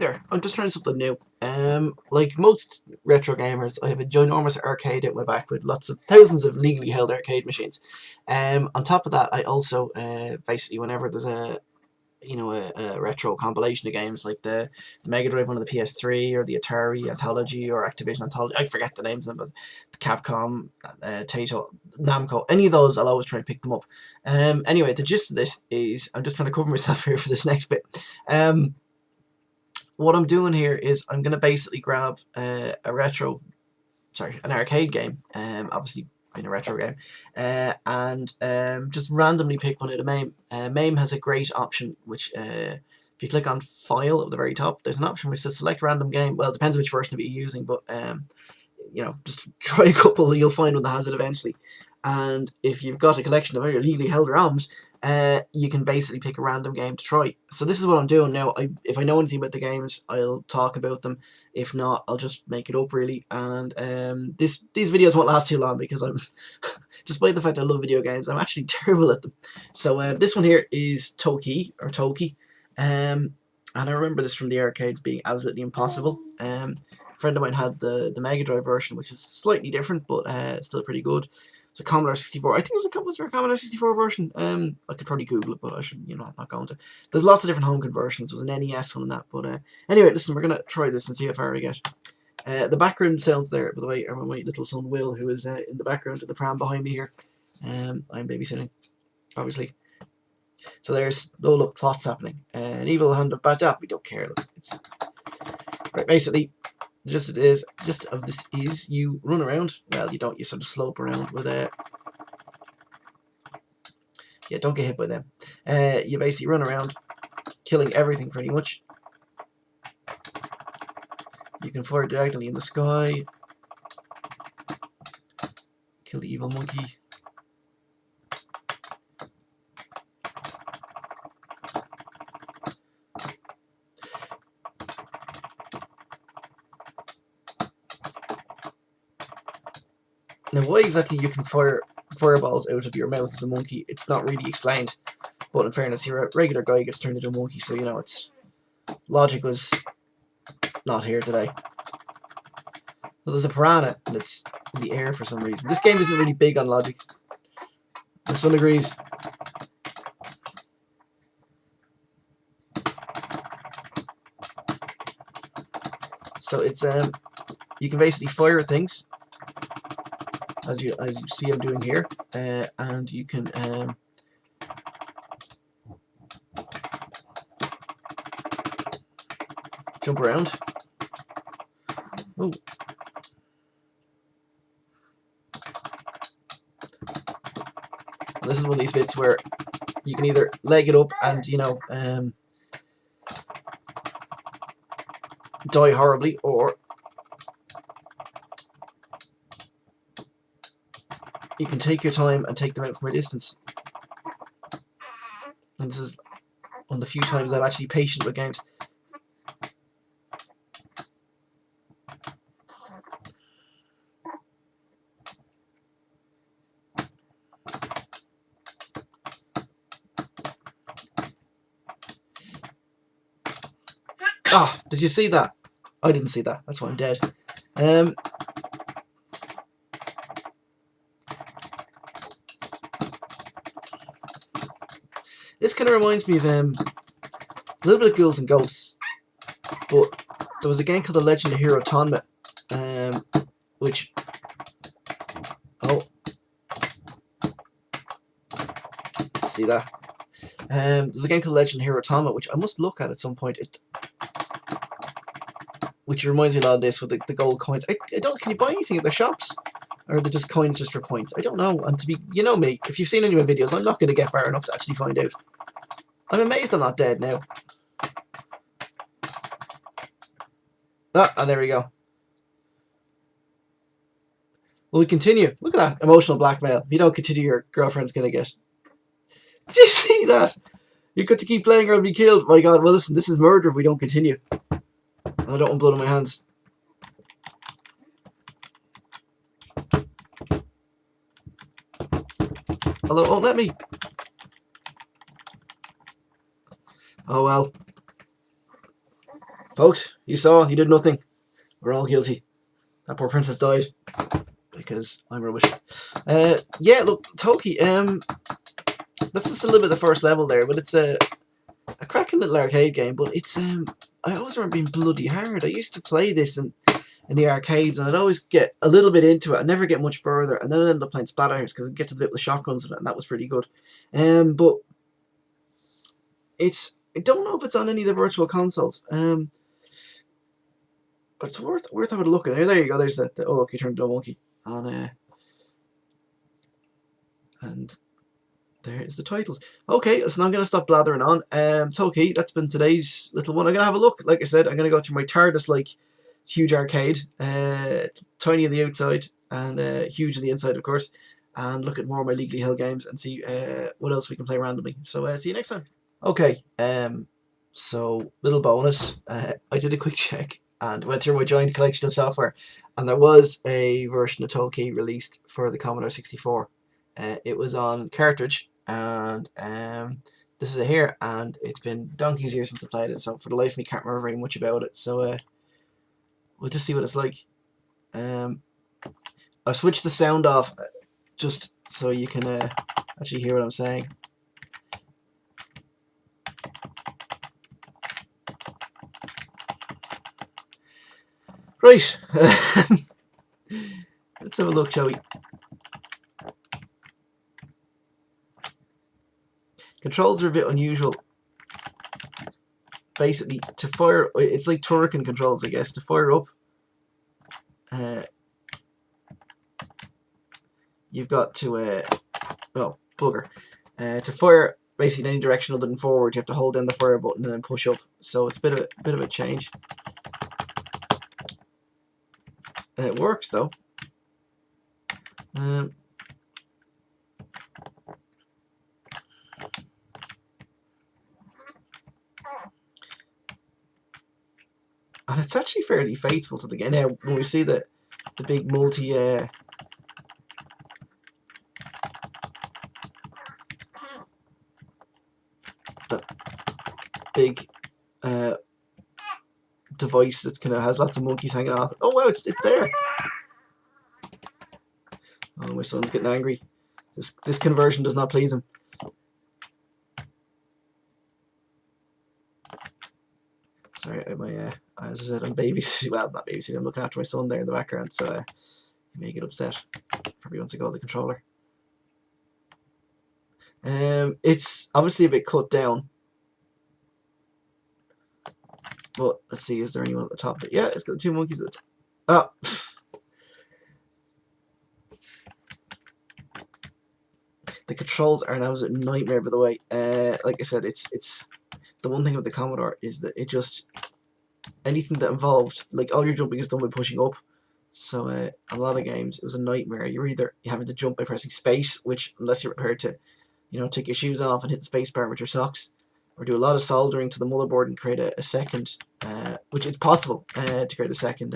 there, I'm just trying something new. Like most retro gamers, I have a ginormous arcade at my back with lots of thousands of legally held arcade machines. On top of that, I also basically whenever there's a a retro compilation of games like the Mega Drive one of the PS3 or the Atari Anthology or Activision Anthology, I forget the names of them, but the Capcom, Taito, Namco, any of those, I'll always try and pick them up. Anyway, the gist of this is, I'm just trying to cover myself here for this next bit. What I'm doing here is I'm going to basically grab an arcade game, obviously in a retro game, and just randomly pick one out of MAME. MAME has a great option, which if you click on File at the very top, there's an option which says Select Random Game. Well, it depends which version of it you're using, but just try a couple, you'll find one that has it eventually. And if you've got a collection of very legally held ROMs, you can basically pick a random game to try. So this is what I'm doing now. If I know anything about the games, I'll talk about them. If not, I'll just make it up really. And these videos won't last too long because I'm, despite the fact I love video games, I'm actually terrible at them. So this one here is Toki, or Toki. And I remember this from the arcades being absolutely impossible. A friend of mine had the Mega Drive version, which is slightly different, but still pretty good. It's a Commodore 64. I think it was a Commodore 64 version. I could probably Google it, but I should, I'm not going to. There's lots of different home conversions. There was an NES one and that. But anyway, listen, we're going to try this and see how far we get. The background sounds there, by the way, are my little son Will, who is in the background of the pram behind me here. I'm babysitting, obviously. So there's, oh look, plots happening. An evil hand of bad we don't care. Look, it's right. Basically, the gist of this is you run around. Well, you don't. You sort of slope around with yeah, don't get hit by them. You basically run around, killing everything pretty much. You can fire diagonally in the sky. Kill the evil monkey. Now, why exactly you can fire fireballs out of your mouth as a monkey, it's not really explained. But in fairness, your regular guy gets turned into a monkey, so it's logic was not here today. So there's a piranha, and it's in the air for some reason. This game isn't really big on logic. My son agrees. So it's you can basically fire at things, as you see I'm doing here, and you can jump around. Oh. And this is one of these bits where you can either leg it up and die horribly, or you can take your time and take them out from a distance. And this is one of the few times I'm actually patient with games. Ah, did you see that? I didn't see that. That's why I'm dead. This kind of reminds me of a little bit of Ghouls and Ghosts, but there was a game called The Legend of Hero Tonma, which see that. There's a game called Legend of Hero Tonma, which I must look at some point. Which reminds me a lot of this with the gold coins. I don't. Can you buy anything at the shops? Or are they just coins just for points? I don't know. And to be, me, if you've seen any of my videos, I'm not going to get far enough to actually find out. I'm amazed I'm not dead now. And there we go. Well, we continue. Look at that. Emotional blackmail. If you don't continue, your girlfriend's going to get... Did you see that? You're going to keep playing or I'll be killed. My God. Well, listen, this is murder if we don't continue. I don't want blood on my hands. Hello, it won't let me. Oh well. Folks, you saw, he did nothing. We're all guilty. That poor princess died because I'm rubbish. Yeah, look, Toki. That's just a little bit of the first level there, but it's a cracking little arcade game. But it's I always remember being bloody hard. I used to play this in the arcades, and I'd always get a little bit into it. I'd never get much further, and then I'd end up playing Splatterhouse because I'd get to the bit with the shotguns in it, and that was pretty good. But I don't know if it's on any of the virtual consoles. But it's worth having a look at. There you go. There's the oh look, you turned into a monkey on and there is the titles. Okay, so now I'm gonna stop blathering on. Toki, that's been today's little one. I'm gonna have a look. Like I said, I'm gonna go through my TARDIS like huge arcade, tiny on the outside and huge on the inside, of course, and look at more of my Legally Held games and see what else we can play randomly. So see you next time. Okay, so little bonus. I did a quick check and went through my giant collection of software, and there was a version of Toki released for the Commodore 64. It was on cartridge, and this is it here, and it's been donkey's years since I played it, so for the life of me can't remember very much about it, so we'll just see what it's like. I've switched the sound off just so you can actually hear what I'm saying. Right, let's have a look, shall we? Controls are a bit unusual. Basically, to fire, it's like Turrican controls, I guess. To fire up, you've got to, oh, bugger. To fire, basically in any direction other than forward, you have to hold down the fire button and then push up. So it's a bit of a change. It works though. And it's actually fairly faithful to the game. Now, when we see the big multi the big device that's kind of has lots of monkeys hanging off. Oh wow, it's there. Oh, my son's getting angry. This conversion does not please him. Sorry, my as I said, I'm babysitting. Well, not babysitting. I'm looking after my son there in the background, so he may get upset. Probably wants to go with the controller. It's obviously a bit cut down. But let's see, is there anyone at the top? Yeah, it's got the two monkeys at the top. Oh. The controls are an absolute nightmare, by the way. Like I said, it's the one thing with the Commodore is that it just anything that involved like all your jumping is done by pushing up. So a lot of games it was a nightmare. You're having to jump by pressing space, which unless you're prepared to, take your shoes off and hit the space bar with your socks, or do a lot of soldering to the motherboard and create a second, which is possible to create a second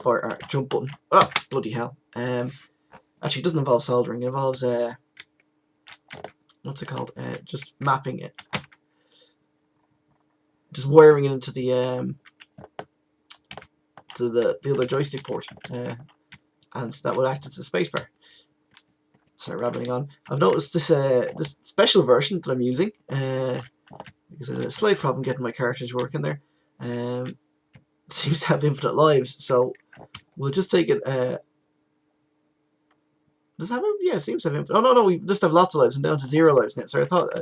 for jump button. Oh, bloody hell! Actually, it doesn't involve soldering. It involves what's it called? Just mapping it, just wiring it into the to the other joystick port, and that would act as a spacebar. Sorry, rambling on. I've noticed this this special version that I'm using because I had a slight problem getting my cartridge working there. It seems to have infinite lives, so we'll just take it. Does it have? Yeah, it seems to have infinite. Oh no, we just have lots of lives. I'm down to 0 lives now. Sorry, I thought I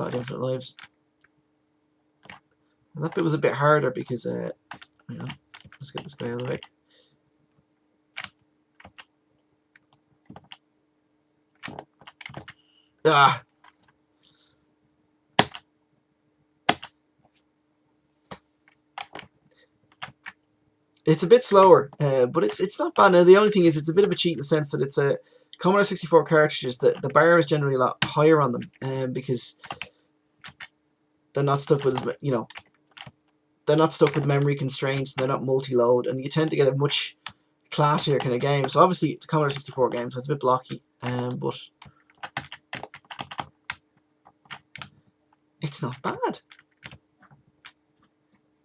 had infinite lives. And that bit was a bit harder because hang on, let's get this guy out of the way. Ah. It's a bit slower, but it's not bad. Now the only thing is it's a bit of a cheat in the sense that it's a Commodore 64 cartridges. The bar is generally a lot higher on them, because they're not stuck with they're not stuck with memory constraints. They're not multi-load, and you tend to get a much classier kind of game. So obviously it's a Commodore 64 game, so it's a bit blocky, but it's not bad.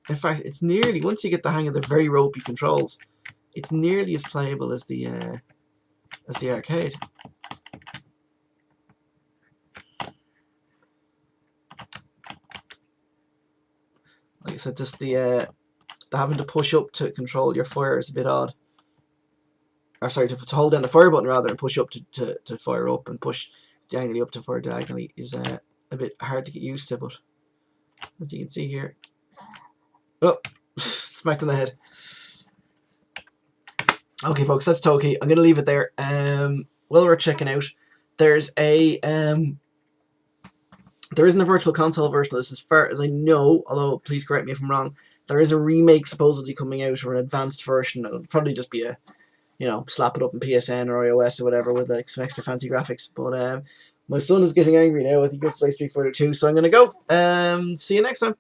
In fact, it's nearly, once you get the hang of the very ropey controls, it's nearly as playable as the arcade. Like I said, just the having to push up to control your fire is a bit odd. Or sorry, to hold down the fire button rather and push up to fire up, and push diagonally up to fire diagonally is a bit hard to get used to. But as you can see here, oh, smacked on the head. Okay, folks, that's Toki. I'm gonna leave it there. While we're checking out, there's a there isn't a virtual console version of this as far as I know, although please correct me if I'm wrong. There is a remake supposedly coming out, or an advanced version. It'll probably just be a, you know, slap it up in PSN or iOS or whatever with like some extra fancy graphics. But my son is getting angry now. I think he wants to play Street Fighter 2, so I'm gonna go. See you next time.